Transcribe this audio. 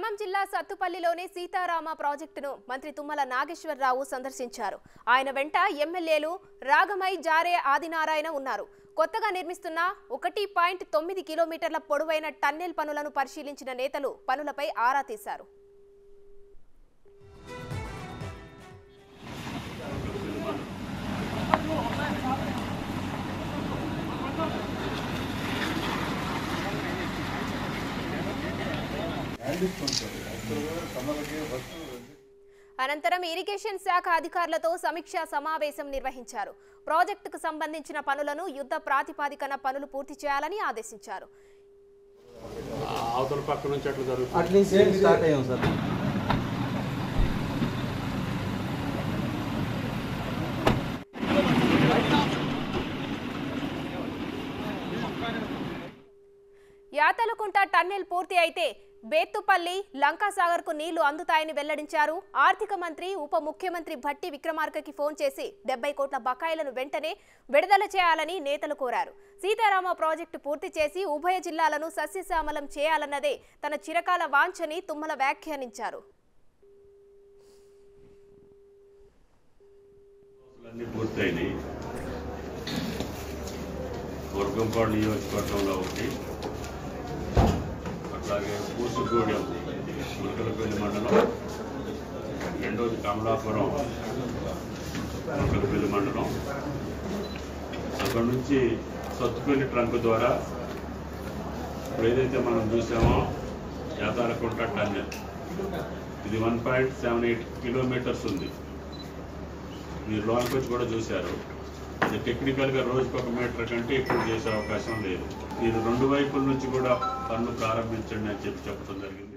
ఖమ్మం జిల్లా సత్తుపల్లిలోని సీతారామ ప్రాజెక్టును మంత్రి తుమ్మల నాగేశ్వరరావు సందర్శించారు. ఆయన వెంట ఎమ్మెల్యేలు రాగమై జారే ఆదినారాయణ ఉన్నారు. కొత్తగా నిర్మిస్తున్న 1.9 కిలోమీటర్ల పొడవైన టన్నెల్ పనులను పరిశీలించిన నేతలు పనులపై ఆరా తీశారు. అనంతరం ఇరిగేషన్ శాఖ అధికారులతో సమీక్షా సమావేశం నిర్వహించారు. ప్రాజెక్టుకు సంబంధించిన పనులను యుద్ధ ప్రాతిపదికన పనులు పూర్తి చేయాలని ఆదేశించారు. యాతలకుంట టన్నెల్ పూర్తి అయితే బేత్తుపల్లి లంకాసాగర్ కు నీళ్లు అందుతాయని వెల్లడించారు. ఆర్థిక మంత్రి ఉప ముఖ్యమంత్రి భట్టి విక్రమార్కకి ఫోన్ చేసి 70 కోట్ల బకాయిలను వెంటనే విడుదల చేయాలని నేతలు కోరారు. సీతారామ ప్రాజెక్టు పూర్తి చేసి ఉభయ జిల్లాలను సస్యశ్యామలం చేయాలన్నదే తన చిరకాల వాంఛని తుమ్మల వ్యాఖ్యానించారు. అలాగే పూసుగూడెం ములకలపల్లి మండలం, రెండోది కమలాపురం ములకలపల్లి మండలం, అక్కడ నుంచి సత్తుపల్లి ట్రంక్ ద్వారా ఇప్పుడు ఏదైతే మనం చూసామో యాతారకుంట టన్నెల్, ఇది 1.78 కిలోమీటర్స్ ఉంది. మీరు లోనికి వచ్చి కూడా చూశారు. ఇది టెక్నికల్గా రోజుకు 1 మీటర్ కంటే ఎక్కువ చేసే అవకాశం లేదు. మీరు 2 వైపుల నుంచి కూడా పనులు ప్రారంభించండి అని చెప్పడం జరిగింది.